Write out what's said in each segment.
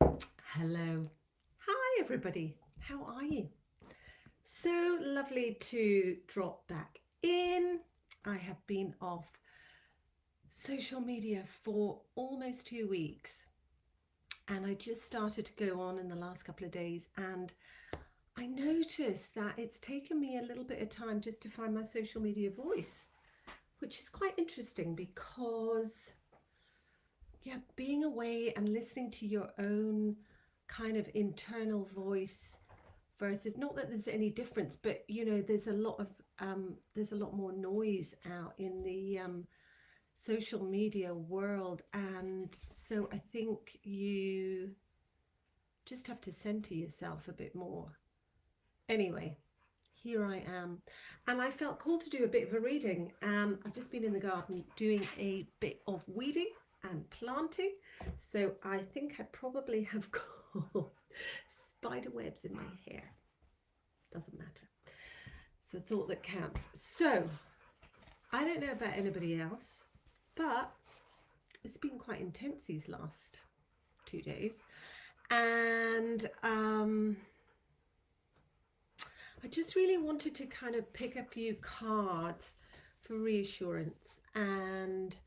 Hello. Hi, everybody. How are you? So lovely to drop back in. I have been off social media for almost 2 weeks, and I just started to go on in the last couple of days, and I noticed that it's taken me a little bit of time just to find my social media voice, which is quite interesting because, yeah, being away and listening to your own kind of internal voice versus, not that there's any difference, but there's a lot more noise out in the social media world, and so I think you just have to center yourself a bit more. Anyway, here I am, and I felt called to do a bit of a reading. I've just been in the garden doing a bit of weeding and planting, so I think I probably have got spider webs in my hair. Doesn't matter. It's the thought that counts. So, I don't know about anybody else, but it's been quite intense these last 2 days. And I just really wanted to kind of pick a few cards for reassurance and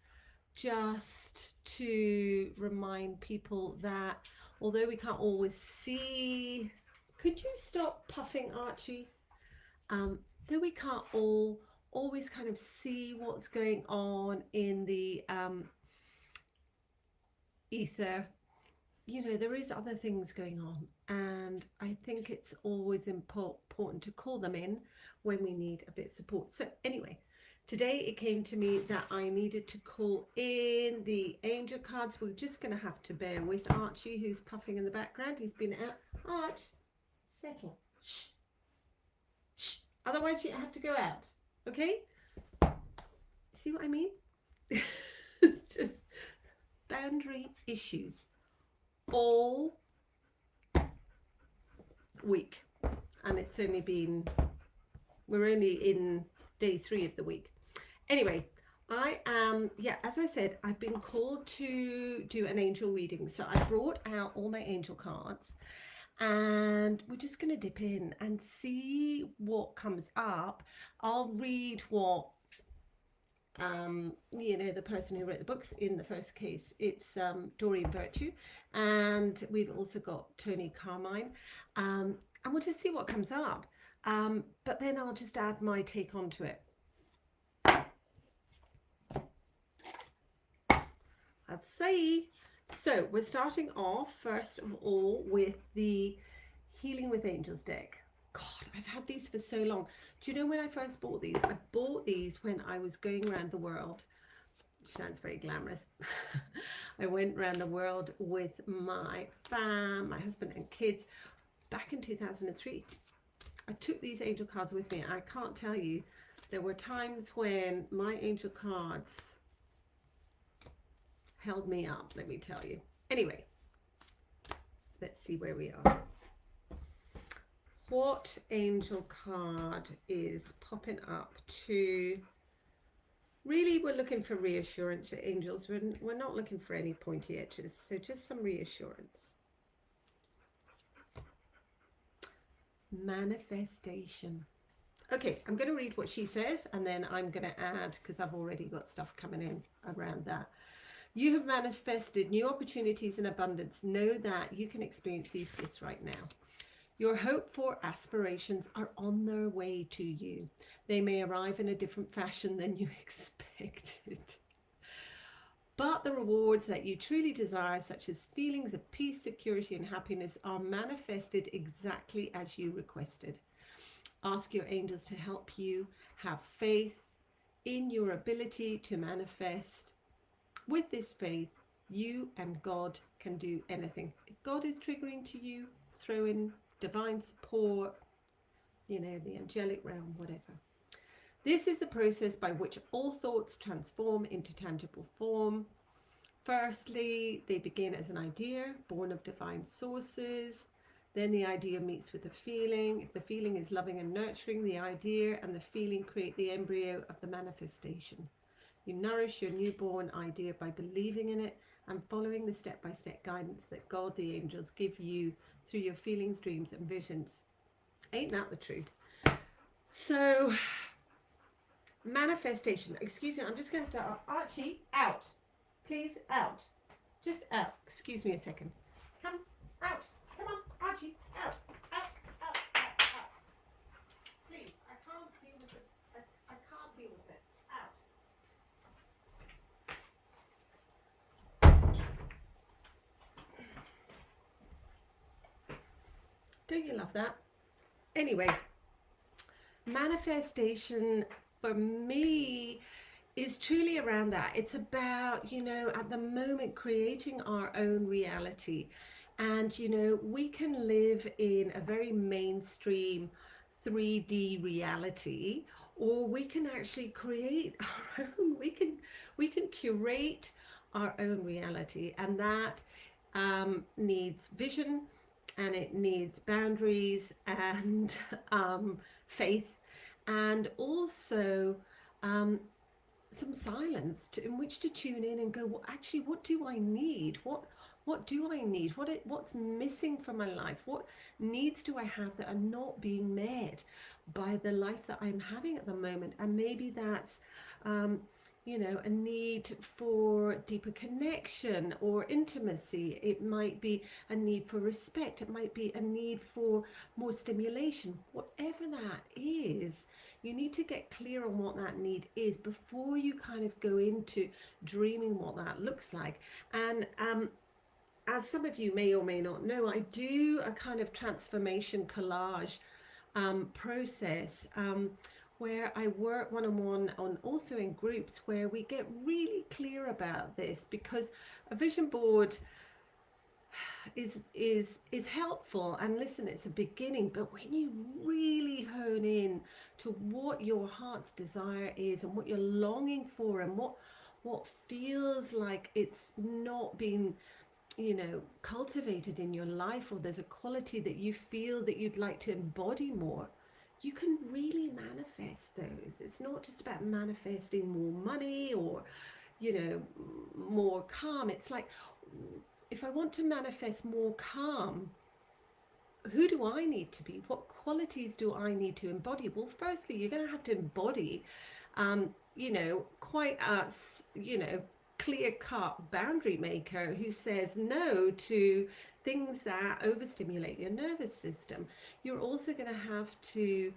just to remind people that although we can't always see, could you stop puffing, Archie? Though we can't always kind of see what's going on in the ether, there is other things going on, and I think it's always important to call them in when we need a bit of support. So anyway, today it came to me that I needed to call in the angel cards. We're just going to have to bear with Archie, who's puffing in the background. He's been out. Arch, settle. Shh. Shh. Otherwise you have to go out. Okay? See what I mean? It's just boundary issues all week, and we're only in day 3 of the week. Anyway, I am, as I said, I've been called to do an angel reading, so I brought out all my angel cards, and we're just going to dip in and see what comes up. I'll read what the person who wrote the books. In the first case, it's Doreen Virtue, and we've also got Tony Carmine, and we'll just see what comes up, but then I'll just add my take onto it. Let's see. So we're starting off first of all with the Healing with Angels deck. God, I've had these for so long. Do you know when I first bought these? I bought these when I was going around the world, which sounds very glamorous. I went around the world with my husband and kids back in 2003. I took these angel cards with me, and I can't tell you, there were times when my angel cards held me up, let me tell you. Anyway, let's see where we are. What angel card is popping up to, really, we're looking for reassurance, angels. We're not looking for any pointy edges, so just some reassurance. Manifestation. Okay, I'm going to read what she says, and then I'm going to add, because I've already got stuff coming in around that. You have manifested new opportunities in abundance. Know that you can experience these gifts right now. Your hoped-for aspirations are on their way to you. They may arrive in a different fashion than you expected, but the rewards that you truly desire, such as feelings of peace, security, and happiness, are manifested exactly as you requested. Ask your angels to help you have faith in your ability to manifest. With this faith, you and God can do anything. If God is triggering to you, throw in divine support, the angelic realm, whatever. This is the process by which all thoughts transform into tangible form. Firstly, they begin as an idea born of divine sources. Then the idea meets with the feeling. If the feeling is loving and nurturing, the idea and the feeling create the embryo of the manifestation. You nourish your newborn idea by believing in it and following the step-by-step guidance that God, the angels, give you through your feelings, dreams, and visions. Ain't that the truth? So, manifestation. Excuse me, I'm just going to have to... Archie, out. Please, out. Just out. Excuse me a second. Come, out. Come on, Archie, out. Out, out, out, out. Please, I can't deal with it. I can't deal with it. Out. Don't you love that? Anyway, manifestation for me is truly around that. It's about, at the moment creating our own reality. And, we can live in a very mainstream 3D reality, or we can actually create our own, we can curate our own reality. And that needs vision, and it needs boundaries and faith, and also some silence in which to tune in and go, well, actually, what do I need? What do I need? What's missing from my life? What needs do I have that are not being met by the life that I'm having at the moment? And maybe that's a need for deeper connection or intimacy. It might be a need for respect. It might be a need for more stimulation. Whatever that is, you need to get clear on what that need is before you kind of go into dreaming what that looks like. And as some of you may or may not know, I do a kind of transformation collage process where I work one-on-one on also in groups where we get really clear about this, because a vision board is helpful, and listen, it's a beginning, but when you really hone in to what your heart's desire is and what you're longing for and what feels like it's not been cultivated in your life, or there's a quality that you feel that you'd like to embody more, you can really manifest those. It's not just about manifesting more money or more calm. It's like, if I want to manifest more calm, who do I need to be? What qualities do I need to embody? Well, firstly, you're going to have to embody quite a clear-cut boundary maker who says no to things that overstimulate your nervous system. You're also going to have to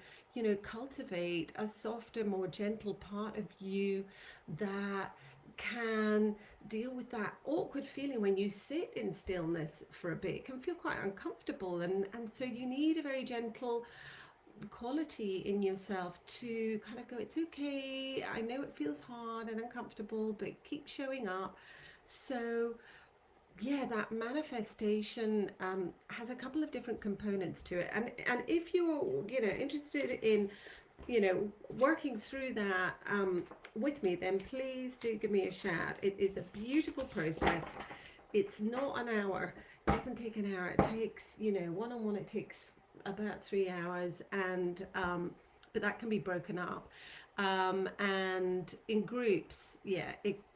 cultivate a softer, more gentle part of you that can deal with that awkward feeling when you sit in stillness for a bit. It can feel quite uncomfortable, and so you need a very gentle quality in yourself to kind of go, it's okay, I know it feels hard and uncomfortable, but keep showing up. So yeah, that manifestation has a couple of different components to it, and if you're interested in working through that with me, then please do give me a shout. It is a beautiful process. It's not an hour, it doesn't take an hour. It takes one-on-one, it takes about 3 hours, and but that can be broken up, and in groups,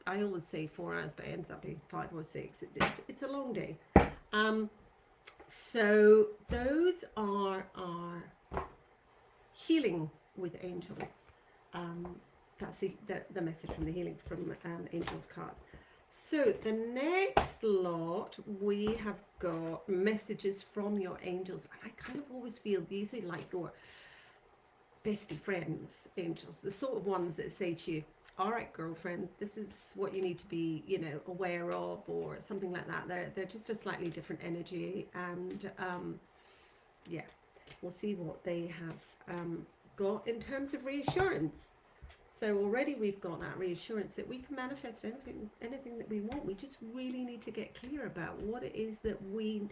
I always say 4 hours, but it ends up being 5 or 6. It's a long day. So those are our healing with angels. That's the message from the healing from angels cards. So the next lot, we have got messages from your angels. I kind of always feel these are like your bestie friends, angels, the sort of ones that say to you, all right, girlfriend, this is what you need to be, aware of, or something like that. They're just a slightly different energy, and we'll see what they have got in terms of reassurance. So already we've got that reassurance that we can manifest anything that we want. We just really need to get clear about what it is that we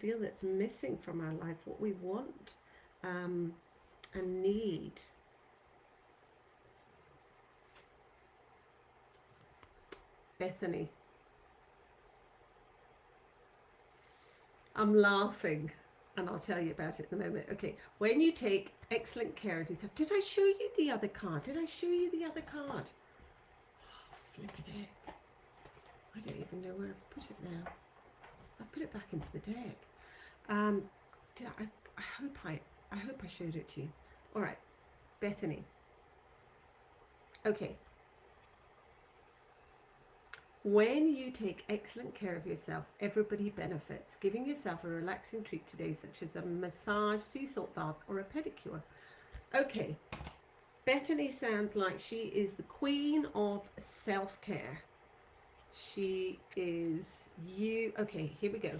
feel that's missing from our life, what we want and need. Bethany. I'm laughing, and I'll tell you about it in a moment. Okay, when you take excellent care of yourself. Did I show you the other card? Did I show you the other card? flipping it. I don't even know where I've put it now. I've put it back into the deck. I hope I showed it to you. All right, Bethany. Okay. When you take excellent care of yourself, everybody benefits. Giving yourself a relaxing treat today, such as a massage, sea salt bath, or a pedicure. Okay, Bethany sounds like she is the queen of self-care. She is you. Okay, here we go.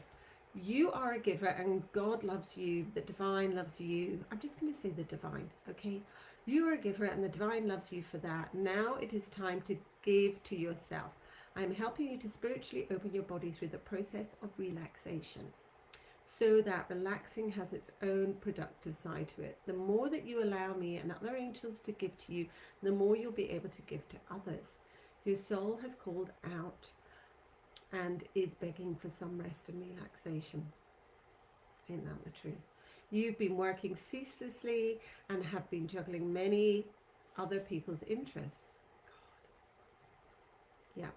You are a giver and God loves you. The divine loves you. I'm just going to say the divine, okay? You are a giver and the divine loves you for that. Now it is time to give to yourself. I am helping you to spiritually open your body through the process of relaxation, so that relaxing has its own productive side to it. The more that you allow me and other angels to give to you, the more you'll be able to give to others. Your soul has called out and is begging for some rest and relaxation. Ain't that the truth? You've been working ceaselessly and have been juggling many other people's interests. God. Yeah.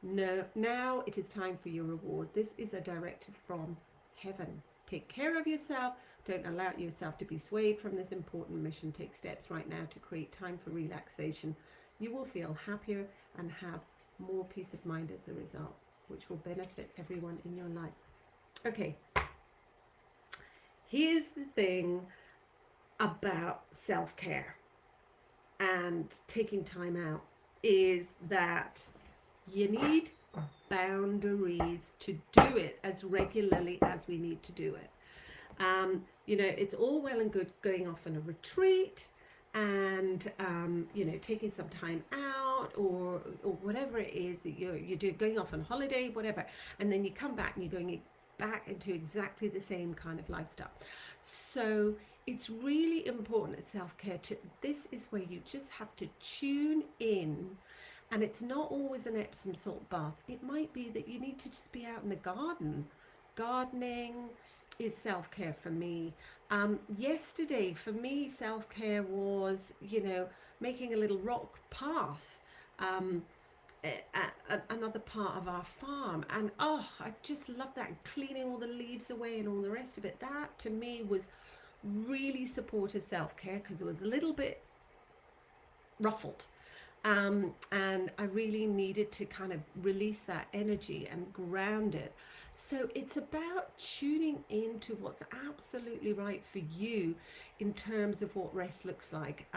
No, now it is time for your reward. This is a directive from heaven. Take care of yourself. Don't allow yourself to be swayed from this important mission. Take steps right now to create time for relaxation. You will feel happier and have more peace of mind as a result, which will benefit everyone in your life. Okay. Here's the thing about self-care and taking time out is that you need boundaries to do it as regularly as we need to do it. You know, it's all well and good going off on a retreat and, you know, taking some time out or whatever it is that you're doing, going off on holiday, whatever. And then you come back and you're going back into exactly the same kind of lifestyle. So it's really important at self-care this is where you just have to tune in. And it's not always an Epsom salt bath. It might be that you need to just be out in the garden. Gardening is self-care for me. Yesterday, for me, self-care was, you know, making a little rock path at another part of our farm. And oh, I just love that. Cleaning all the leaves away and all the rest of it. That, to me, was really supportive self-care because it was a little bit ruffled. And I really needed to kind of release that energy and ground it. So it's about tuning into what's absolutely right for you in terms of what rest looks like.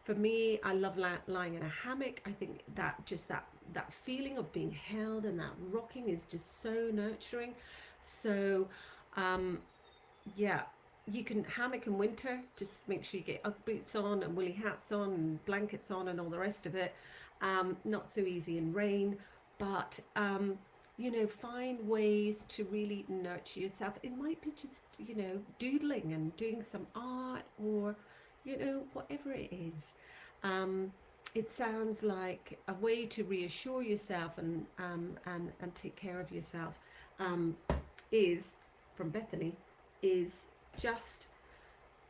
For me, I love lying in a hammock. I think that just that feeling of being held and that rocking is just so nurturing. So yeah. You can hammock in winter, just make sure you get Ugg boots on and woolly hats on and blankets on and all the rest of it. Not so easy in rain, but you know, find ways to really nurture yourself. It might be just, you know, doodling and doing some art or, you know, whatever it is. It sounds like a way to reassure yourself and take care of yourself is, from Bethany, is just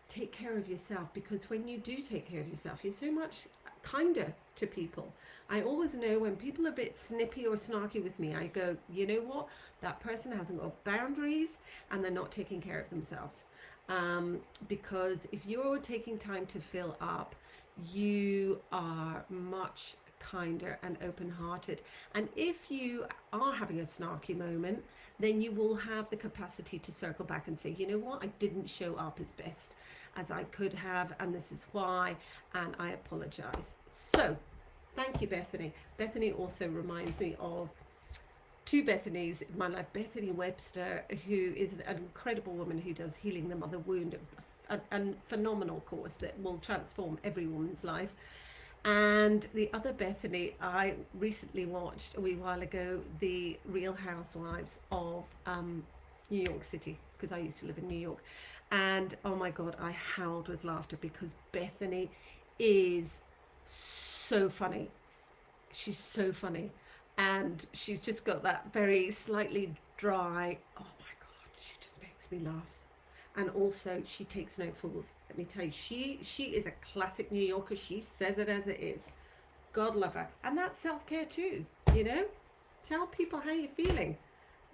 take care of yourself, because when you do take care of yourself, you're so much kinder to people. I always know when people are a bit snippy or snarky with me, I go, you know what, that person hasn't got boundaries and they're not taking care of themselves. Because if you're taking time to fill up, you are much kinder and open-hearted. And if you are having a snarky moment, then you will have the capacity to circle back and say, you know what, I didn't show up as best as I could have, and this is why, and I apologize. So thank you, Bethany. Bethany also reminds me of two Bethanies in my life. Bethany Webster, who is an incredible woman who does Healing the Mother Wound, a phenomenal course that will transform every woman's life. And the other Bethany, I recently watched a wee while ago, the Real Housewives of New York City, because I used to live in New York. And oh my God, I howled with laughter because Bethany is so funny. She's so funny. And she's just got that very slightly dry, oh my God, she just makes me laugh. And also, she takes no fools. Let me tell you, she is a classic New Yorker. She says it as it is. God lover. And that's self-care too, you know? Tell people how you're feeling.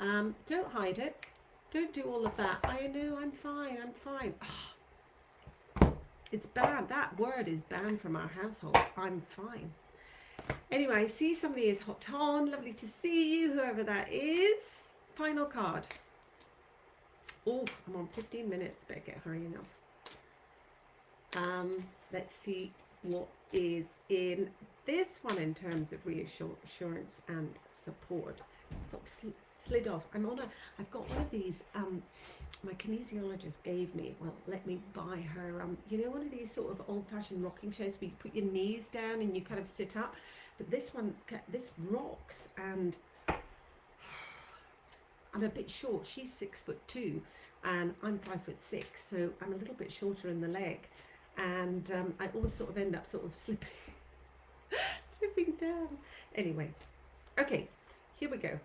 Don't hide it. Don't do all of that. I know, I'm fine, I'm fine. It's banned. That word is banned from our household. I'm fine. Anyway, I see somebody is hopped on. Lovely to see you, whoever that is. Final card. Oh, I'm on 15 minutes. Better get hurrying up. Let's see what is in this one in terms of reassurance and support. Sort of slid off. I've got one of these. My kinesiologist gave me. Well, let me buy her. You know, one of these sort of old-fashioned rocking chairs where you put your knees down and you kind of sit up. But this one, this rocks, and I'm a bit short. She's 6'2", and I'm 5'6", so I'm a little bit shorter in the leg, and I always sort of end up sort of slipping down. Anyway, okay, here we go.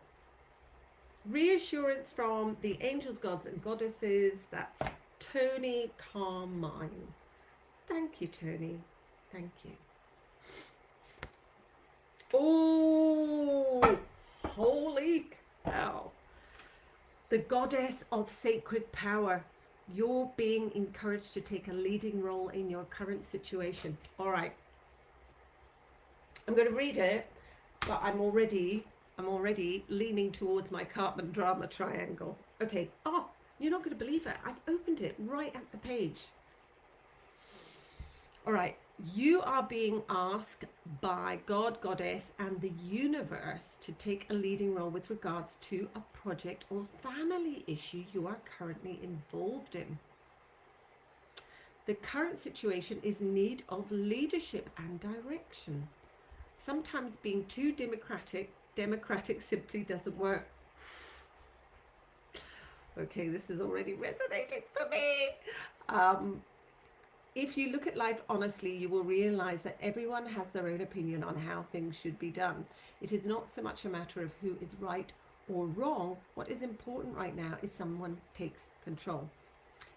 Reassurance from the angels, gods, and goddesses. That's Tony Carmine. Thank you, Tony. Thank you. Oh, holy cow. The goddess of sacred power. You're being encouraged to take a leading role in your current situation. All right. I'm going to read it, but I'm already leaning towards my Cartman drama triangle. Okay. Oh, you're not going to believe it. I've opened it right at the page. All right. You are being asked by God, Goddess, and the universe to take a leading role with regards to a project or family issue you are currently involved in. The current situation is in need of leadership and direction. Sometimes being too democratic simply doesn't work. Okay, this is already resonating for me. If you look at life honestly, you will realize that everyone has their own opinion on how things should be done. It is not so much a matter of who is right or wrong. What is important right now is someone takes control.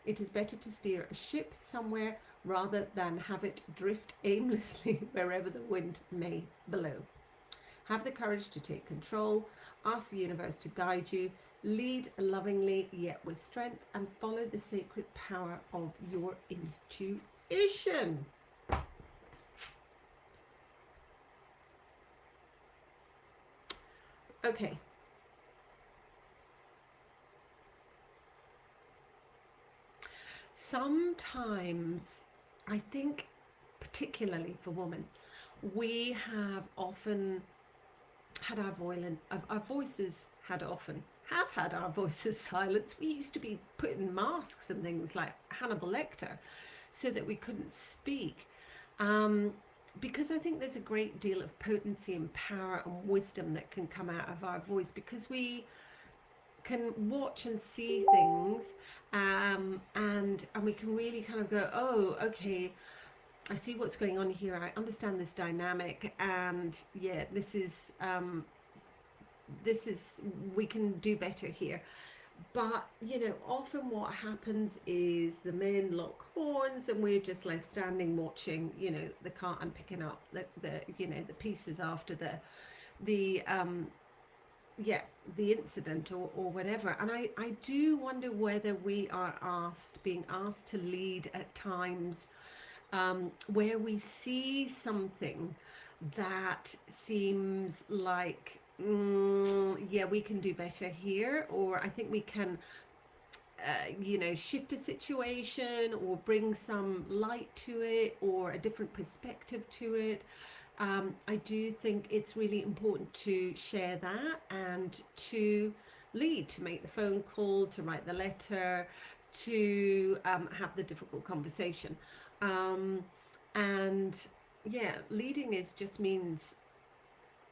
It is better to steer a ship somewhere rather than have it drift aimlessly wherever the wind may blow. Have the courage to take control. Ask the universe to guide you. Lead lovingly yet with strength, and follow the sacred power of your intuition. Okay. Sometimes, I think, particularly for women, we have often had our voices silenced. We used to be put in masks and things like Hannibal Lecter so that we couldn't speak. Because I think there's a great deal of potency and power and wisdom that can come out of our voice, because we can watch and see things, and we can really kind of go, oh, okay, I see what's going on here. I understand this dynamic, and yeah, this is we can do better here. But you know, often what happens is the men lock horns and we're just left standing watching, you know, the cart and picking up the you know, the pieces after the incident or whatever. And I do wonder whether we are being asked to lead at times where we see something that seems like, yeah, we can do better here, or I think we can you know, shift a situation or bring some light to it or a different perspective to it. I do think it's really important to share that and to lead, to make the phone call, to write the letter, to have the difficult conversation. And yeah, leading just means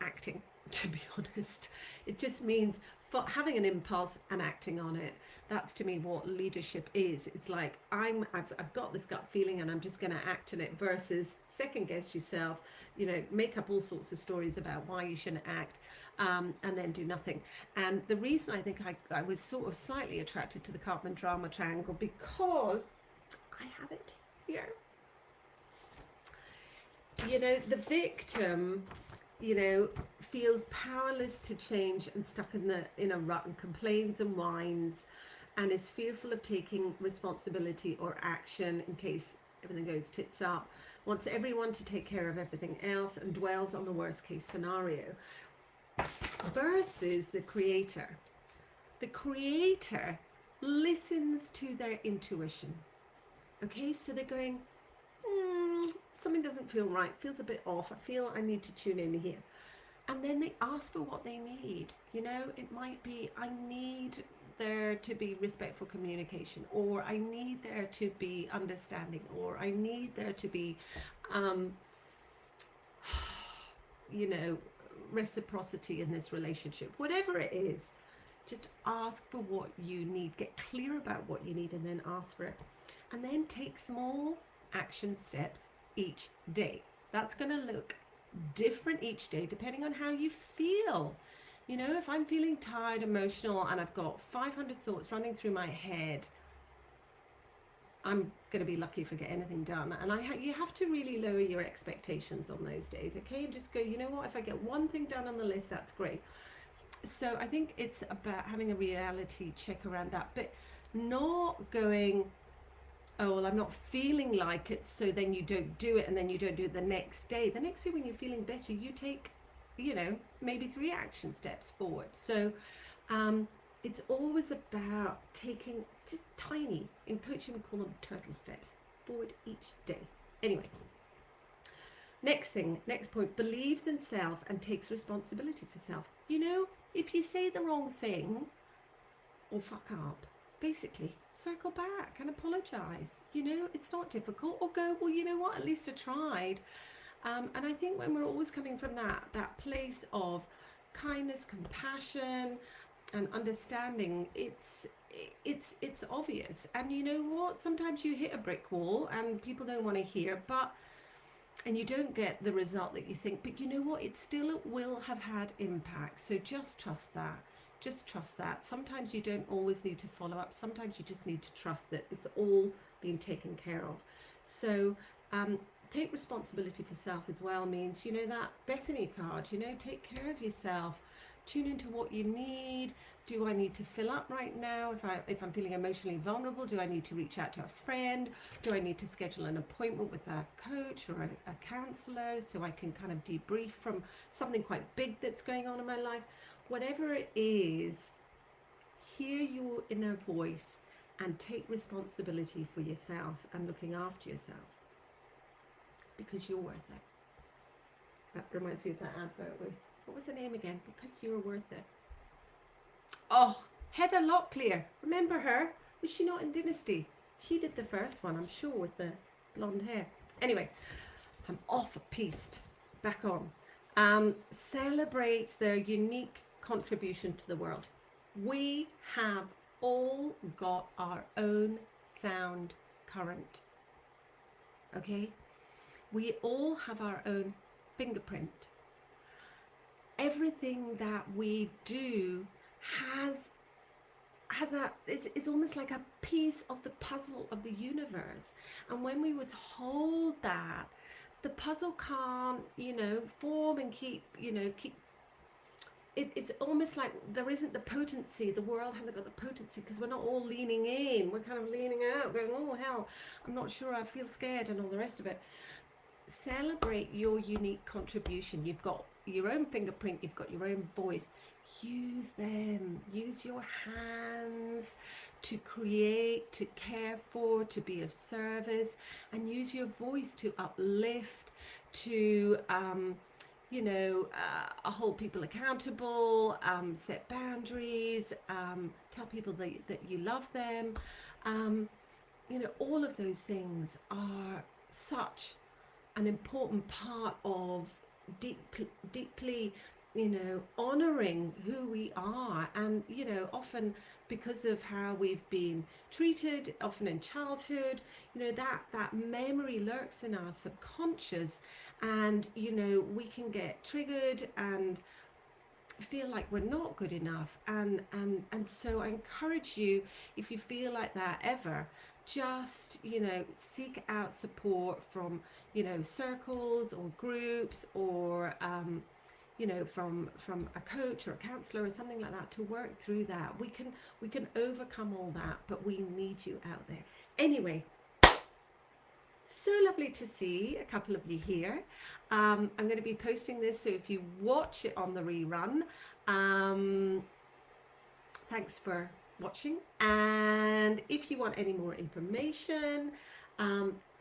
acting, to be honest. It just means having an impulse and acting on it. That's to me what leadership is. It's like I've got this gut feeling and I'm just going to act on it, versus second guess yourself, you know, make up all sorts of stories about why you shouldn't act, and then do nothing. And the reason I think I was sort of slightly attracted to the Cartman drama triangle, because I have it here. you know, the victim, you know, feels powerless to change and stuck in a rut and complains and whines and is fearful of taking responsibility or action in case everything goes tits up, wants everyone to take care of everything else, and dwells on the worst case scenario. Versus the creator. The creator listens to their intuition. Okay, so they're going, something doesn't feel right, feels a bit off, I feel I need to tune in here. And then they ask for what they need. You know, it might be, I need there to be respectful communication, or I need there to be understanding, or I need there to be, you know, reciprocity in this relationship. Whatever it is, just ask for what you need. Get clear about what you need and then ask for it. And then take small action steps each day. That's going to look different each day depending on how you feel. You know, if I'm feeling tired, emotional, and I've got 500 thoughts running through my head, I'm going to be lucky if I get anything done. And you have to really lower your expectations on those days, okay? And just go, you know what, if I get one thing done on the list, that's great. So I think it's about having a reality check around that, but not going, oh, well, I'm not feeling like it, so then you don't do it, and then you don't do it the next day. The next day when you're feeling better, you take, you know, maybe 3 action steps forward. So it's always about taking just tiny, in coaching we call them turtle steps, forward each day. Anyway, next point, believes in self and takes responsibility for self. You know, if you say the wrong thing or fuck up, basically circle back and apologize. You know, it's not difficult. Or go, well, you know what, at least I tried. And I think when we're always coming from that place of kindness, compassion, and understanding, it's obvious. And you know what? Sometimes you hit a brick wall and people don't want to hear, and you don't get the result that you think. But you know what? It still will have had impact. So just trust that. Just trust that. Sometimes you don't always need to follow up. Sometimes you just need to trust that it's all being taken care of. So take responsibility for self as well means, you know, that Bethany card, you know, take care of yourself. Tune into what you need. Do I need to fill up right now? If I'm feeling emotionally vulnerable, do I need to reach out to a friend? Do I need to schedule an appointment with a coach or a counselor so I can kind of debrief from something quite big that's going on in my life? Whatever it is, hear your inner voice and take responsibility for yourself and looking after yourself, because you're worth it. That reminds me of that advert with, what was the name again? Because you're worth it. Oh, Heather Locklear. Remember her? Was she not in Dynasty? She did the first one, I'm sure, with the blonde hair. Anyway, I'm off a piste. Back on. Celebrates their unique contribution to the world. We have all got our own sound current. Okay? We all have our own fingerprint. Everything that we do is almost like a piece of the puzzle of the universe. And when we withhold that, the puzzle can't, you know, form and keep it's almost like there isn't the potency. The world hasn't got the potency because we're not all leaning in. We're kind of leaning out, going, oh hell, I'm not sure, I feel scared, and all the rest of it. Celebrate your unique contribution. You've got your own fingerprint, you've got your own voice. Use them. Use your hands to create, to care for, to be of service, and use your voice to uplift, to hold people accountable, set boundaries, tell people that you love them. All of those things are such an important part of deeply honoring who we are. And often because of how we've been treated, often in childhood, that memory lurks in our subconscious, and we can get triggered and feel like we're not good enough. And so I encourage you, if you feel like that ever, just, seek out support from, circles or groups, or from a coach or a counselor or something like that, to work through that. We can overcome all that, but we need you out there. Anyway, so lovely to see a couple of you here. I'm going to be posting this, so if you watch it on the rerun, thanks for watching. And if you want any more information,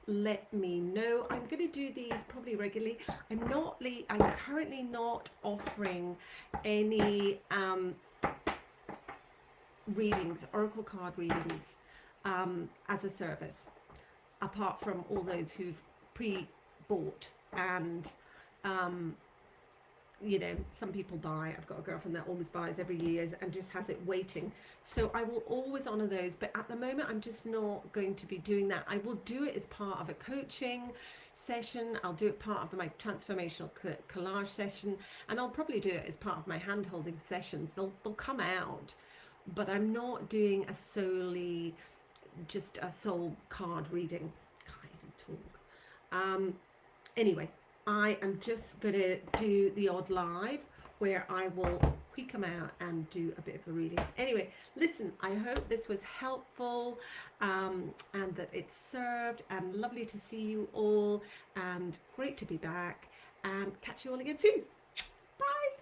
let me know. I'm going to do these probably regularly. I'm currently not offering any readings, oracle card readings, as a service, apart from all those who've pre-bought, and some people buy. I've got a girlfriend that always buys every year and just has it waiting. So I will always honor those, but at the moment I'm just not going to be doing that. I will do it as part of a coaching session. I'll do it part of my transformational collage session, and I'll probably do it as part of my hand holding sessions. They'll come out, but I'm not doing just a soul card reading. Can't even talk. Anyway, I am just going to do the odd live where I will quick them out and do a bit of a reading. Anyway, listen, I hope this was helpful, and that it served, and lovely to see you all, and great to be back, and catch you all again soon. Bye.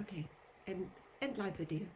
Okay, end live video.